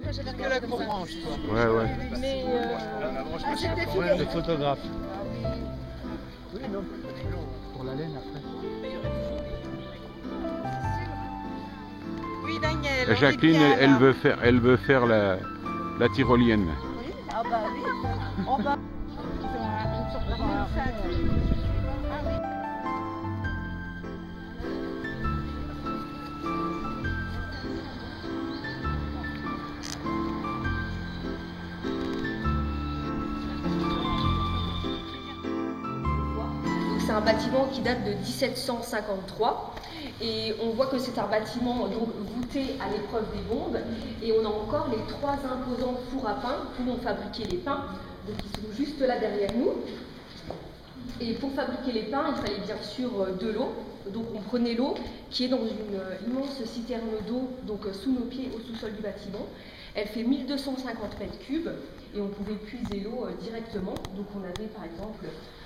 que j'avais Que la regardé comme ça. branche, quoi. Ouais, ouais. Mais Les photographes. Oui, non. Pour la laine après. oui, Daniel. Jacqueline, elle veut faire la tyrolienne. Oui, ah bah oui. On va. Une sorte de sac. Ah oui. C'est un bâtiment qui date de 1753 et on voit que c'est un bâtiment donc voûté à l'épreuve des bombes et on a encore les 3 imposants fours à pain où on fabriquait les pains, donc ils sont juste là derrière nous. Et pour fabriquer les pains, il fallait bien sûr de l'eau. Donc on prenait l'eau qui est dans une immense citerne d'eau donc sous nos pieds au sous-sol du bâtiment. Elle fait 1250 mètres cubes et on pouvait puiser l'eau directement. Donc on avait par exemple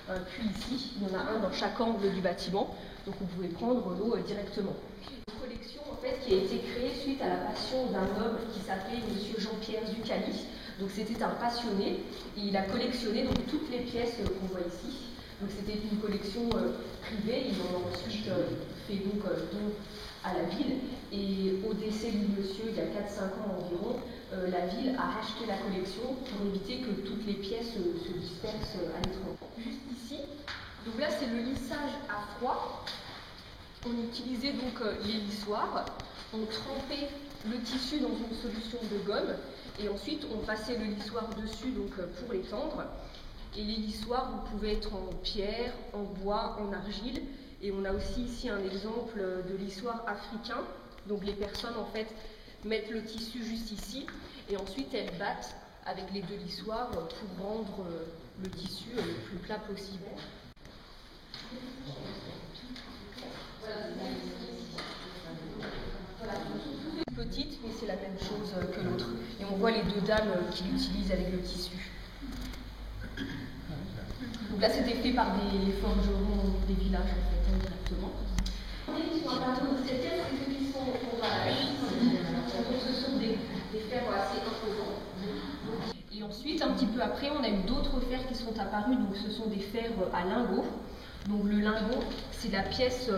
un puits ici, il y en a un dans chaque angle du bâtiment, donc on pouvait prendre l'eau directement. Une collection en fait qui a été créée suite à la passion d'un homme qui s'appelait Monsieur Jean-Pierre Zuccali. Donc c'était un passionné et il a collectionné donc toutes les pièces qu'on voit ici. Donc c'était une collection privée, ils en ont ensuite fait donc don à la ville et au décès du monsieur il y a 4-5 ans environ, la ville a racheté la collection pour éviter que toutes les pièces se dispersent à l'étranger. Juste ici, donc là c'est le lissage à froid. On utilisait donc les lissoirs, on trempait le tissu dans une solution de gomme et ensuite on passait le lissoir dessus donc pour l'étendre. Et les lissoirs, vous pouvez être en pierre, en bois, en argile. Et on a aussi ici un exemple de lissoir africain. Donc les personnes en fait mettent le tissu juste ici et ensuite elles battent avec les 2 lissoirs pour rendre le tissu le plus plat possible. Voilà. Petite, mais c'est la même chose que l'autre. Et on voit les 2 dames qui l'utilisent avec le tissu. Donc là, c'était fait par des forgerons des villages, en fait, indirectement. Qui sont apparus dans cette pièce, c'est ceux qui sont au barrage. Donc ce sont des fers assez imposants. Et ensuite, un petit peu après, on a eu d'autres fers qui sont apparus. Donc ce sont des fers à lingots. Donc le lingot, c'est la pièce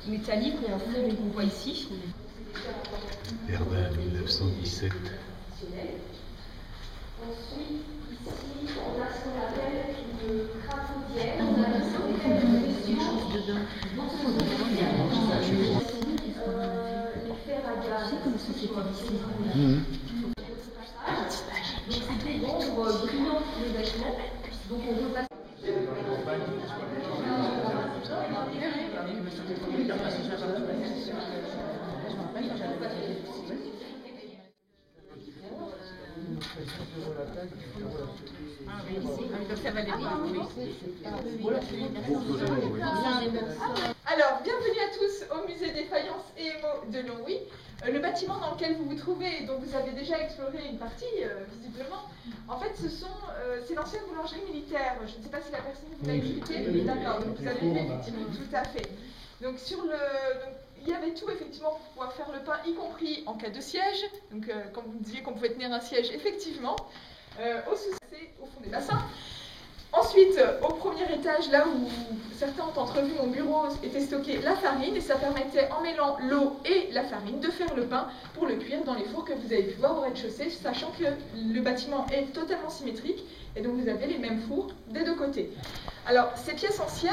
métallique ou en forme qu'on voit ici. Verdun 1917. Ensuite, ici, on a ce qu'on appelle une crapaudière. On a des les fers à gaz. C'est comme si c'était ici. Donc c'est pour rendre brillant les vêtements. Donc on repasse. Alors, bienvenue à tous au musée des faïences et émaux de Longwy. Le bâtiment dans lequel vous vous trouvez et dont vous avez déjà exploré une partie, visiblement, en fait, c'est l'ancienne boulangerie militaire. Je ne sais pas si la personne vous l'a expliqué. D'accord, donc vous avez vu effectivement, tout à fait. Donc il y avait tout effectivement pour pouvoir faire le pain, y compris en cas de siège. Donc quand vous me disiez qu'on pouvait tenir un siège, effectivement, au sous-sol, au fond des bassins. Ensuite, au premier étage, là où certains ont entrevu mon bureau, était stockée la farine et ça permettait, en mêlant l'eau et la farine, de faire le pain pour le cuire dans les fours que vous avez pu voir au rez-de-chaussée, sachant que le bâtiment est totalement symétrique et donc vous avez les mêmes fours des 2 côtés. Alors, ces pièces anciennes,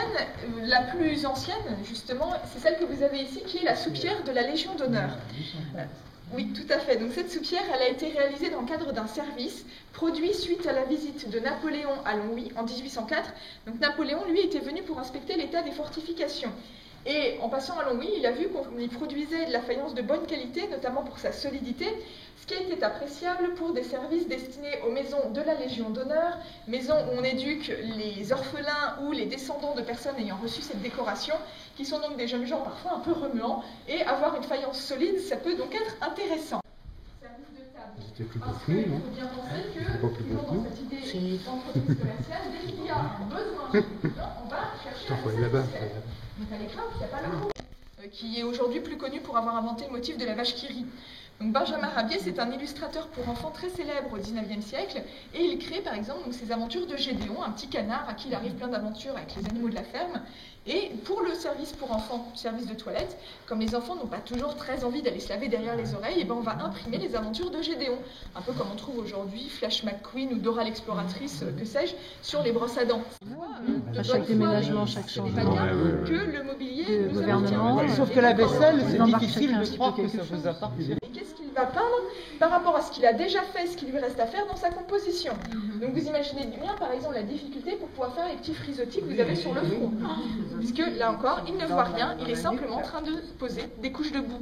la plus ancienne, justement, c'est celle que vous avez ici, qui est la soupière de la Légion d'honneur. Oui, tout à fait. Donc cette soupière, elle a été réalisée dans le cadre d'un service produit suite à la visite de Napoléon à Longwy en 1804. Donc Napoléon, lui, était venu pour inspecter l'état des fortifications. Et en passant à Longwy, il a vu qu'on y produisait de la faïence de bonne qualité, notamment pour sa solidité, ce qui était appréciable pour des services destinés aux maisons de la Légion d'honneur, maisons où on éduque les orphelins ou les descendants de personnes ayant reçu cette décoration, qui sont donc des jeunes gens parfois un peu remuants, et avoir une faïence solide, ça peut donc être intéressant. C'était plus pour nous, non? Il faut bien penser que, toujours dans cette idée d'entreprise commerciale, dès qu'il y a besoin, on va chercher à là-bas. Donc à l'époque, il n'y a pas la roue, qui est aujourd'hui plus connu pour avoir inventé le motif de la vache qui rit. Donc Benjamin Rabier, c'est un illustrateur pour enfants très célèbre au XIXe siècle, et il crée par exemple donc, ses aventures de Gédéon, un petit canard à qui il arrive plein d'aventures avec les animaux de la ferme. Et pour le service pour enfants, service de toilette, comme les enfants n'ont pas toujours très envie d'aller se laver derrière les oreilles, et ben on va imprimer les aventures de Gédéon, un peu comme on trouve aujourd'hui Flash McQueen ou Dora l'exploratrice, que sais-je, sur les brosses à dents. À chaque déménagement, chaque changement que le mobilier de nous gouvernement. appartient. Sauf que la vaisselle, c'est embarque difficile chacun un de petit croire peu que ça quelque vous appartient. Et qu'est-ce qu'il va peindre par rapport à ce qu'il a déjà fait, ce qu'il lui reste à faire dans sa composition. Donc vous imaginez bien par exemple la difficulté pour pouvoir faire les petits frisottis que vous avez sur le front. Puisque là encore, il ne voit rien, il est simplement en train de poser des couches de boue.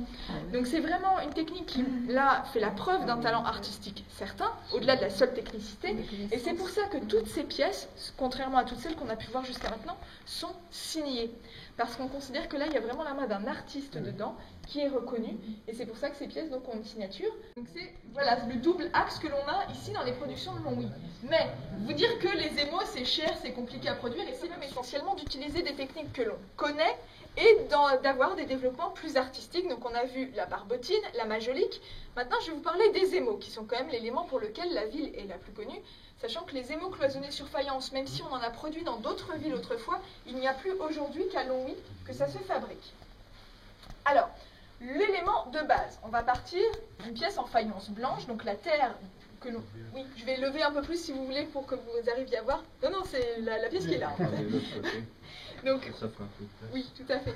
Donc c'est vraiment une technique qui là fait la preuve d'un talent artistique certain, au-delà de la seule technicité. Et c'est pour ça que toutes ces pièces, contrairement à toutes celles qu'on a pu voir jusqu'à maintenant, sont signées. Parce qu'on considère que là, il y a vraiment la main d'un artiste dedans qui est reconnu. Et c'est pour ça que ces pièces donc, ont une signature. Donc c'est voilà, le double axe que l'on a ici dans les productions de Longwy. Mais vous dire que les émaux, c'est cher, c'est compliqué à produire, et c'est même essentiellement d'utiliser des techniques que l'on connaît et d'avoir des développements plus artistiques. Donc on a vu la barbotine, la majolique. Maintenant, je vais vous parler des émaux, qui sont quand même l'élément pour lequel la ville est la plus connue. Sachant que les émaux cloisonnés sur faïence, même si on en a produit dans d'autres villes autrefois, il n'y a plus aujourd'hui qu'à Longwy que ça se fabrique. Alors, l'élément de base, on va partir d'une pièce en faïence blanche, donc la terre que l'on... Oui, je vais lever un peu plus si vous voulez pour que vous arriviez à voir. Non, non, c'est la pièce qui est là. Donc, oui, tout à fait.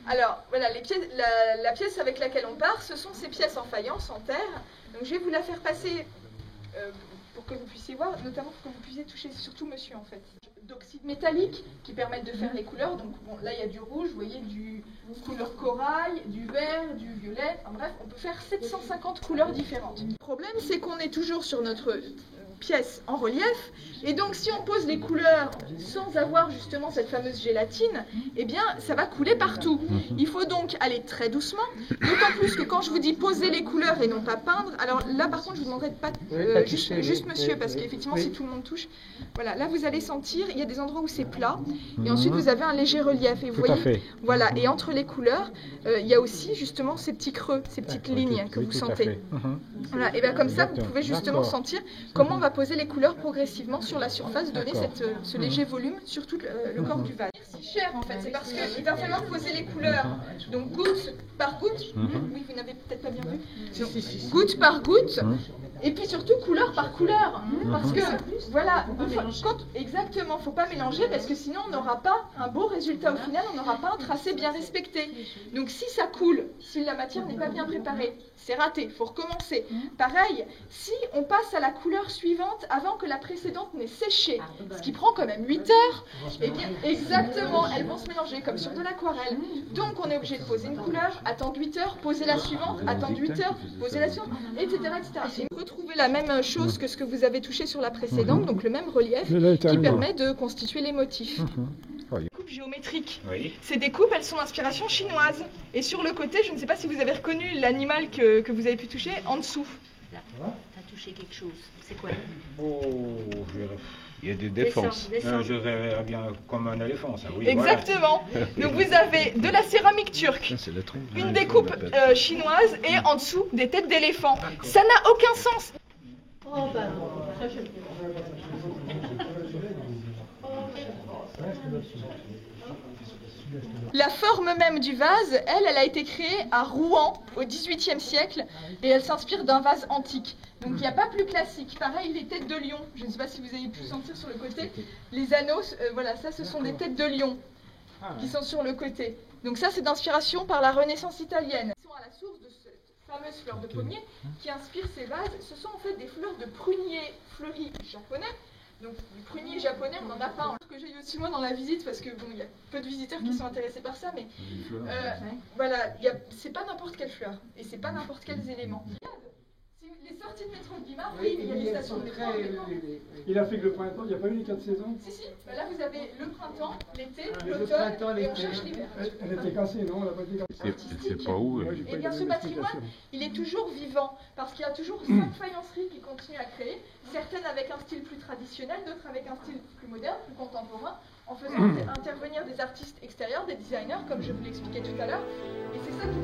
Alors, voilà, la pièce avec laquelle on part, ce sont ces pièces en faïence, en terre. Donc, je vais vous la faire passer... pour que vous puissiez voir, notamment pour que vous puissiez toucher, surtout monsieur en fait. D'oxyde métallique qui permettent de faire les couleurs, donc bon, là il y a du rouge, vous voyez, du couleur corail, du vert, du violet, enfin bref, on peut faire 750 couleurs différentes. Le problème c'est qu'on est toujours sur notre pièce en relief, et donc si on pose les couleurs sans avoir justement cette fameuse gélatine, eh bien ça va couler partout. Il faut donc aller très doucement, d'autant plus que quand je vous dis poser les couleurs et non pas peindre, alors là par contre je vous demanderai de pas juste monsieur, parce qu'effectivement si tout le monde touche, voilà, là vous allez sentir, il y a des endroits où c'est plat, et ensuite vous avez un léger relief, et vous voyez, voilà, et entre les couleurs, il y a aussi justement ces petits creux, ces petites lignes que vous sentez. Voilà, et bien comme ça vous pouvez justement sentir comment on va poser les couleurs progressivement sur la surface, donner ce léger volume sur tout le corps du vase. C'est si cher en fait, c'est parce qu'il va falloir poser les couleurs, donc goutte par goutte, oui vous n'avez peut-être pas bien vu, goutte par goutte, et puis surtout couleur par couleur, parce que voilà, exactement, faut pas mélanger parce que sinon on n'aura pas un beau résultat au final, on n'aura pas un tracé bien respecté. Donc si ça coule, si la matière n'est pas bien préparée, c'est raté, il faut recommencer. Pareil, si on passe à la couleur suivante avant que la précédente n'ait séché, ce qui prend quand même 8 heures, et bien exactement, elles vont se mélanger comme sur de l'aquarelle. Donc on est obligé de poser une couleur, attendre 8 heures, poser la suivante, attendre 8 heures, poser la suivante, etc. etc. Retrouver la même chose que ce que vous avez touché sur la précédente, donc le même relief qui permet de constituer les motifs. Coupes géométriques. Oui. Ces découpes, elles sont d'inspiration chinoise. Et sur le côté, je ne sais pas si vous avez reconnu l'animal que vous avez pu toucher en dessous. Là, t'as touché quelque chose. C'est quoi? Oh, il y a des défenses. Je verrais bien comme un éléphant, ça, oui. Exactement. Voilà. Donc vous avez de la céramique turque, une découpe chinoise et en dessous des têtes d'éléphant. Ça n'a aucun sens. Oh, pardon. La forme même du vase, elle a été créée à Rouen au XVIIIe siècle et elle s'inspire d'un vase antique. Donc il n'y a pas plus classique. Pareil, les têtes de lion. Je ne sais pas si vous avez pu sentir sur le côté. Les anneaux, voilà, ça ce sont des têtes de lion qui sont sur le côté. Donc ça c'est d'inspiration par la Renaissance italienne. Ils sont à la source de cette fameuse fleur de pommier qui inspire ces vases. Ce sont en fait des fleurs de prunier fleuri japonais. Donc du prunier japonais, on n'en a pas. Ce que j'ai eu aussi moi dans la visite, parce que bon, il y a peu de visiteurs qui sont intéressés par ça, mais voilà, c'est pas n'importe quelle fleur et c'est pas n'importe quels éléments. Les sorties de métro de Guimard, oui, il y a des stations de métro. Il a fait que le printemps, il n'y a pas eu les 4 saisons? Si, là vous avez le printemps, l'été, l'automne et on cherche l'hiver. Elle était cassée, non? On l'a pas dit cassée. C'est pas où? Eh bien ce patrimoine, il est toujours vivant, parce qu'il y a toujours 5 faïenceries qui continuent à créer, certaines avec un style plus traditionnel, d'autres avec un style plus moderne, plus contemporain, en faisant intervenir des artistes extérieurs, des designers, comme je vous l'expliquais tout à l'heure, et c'est ça qui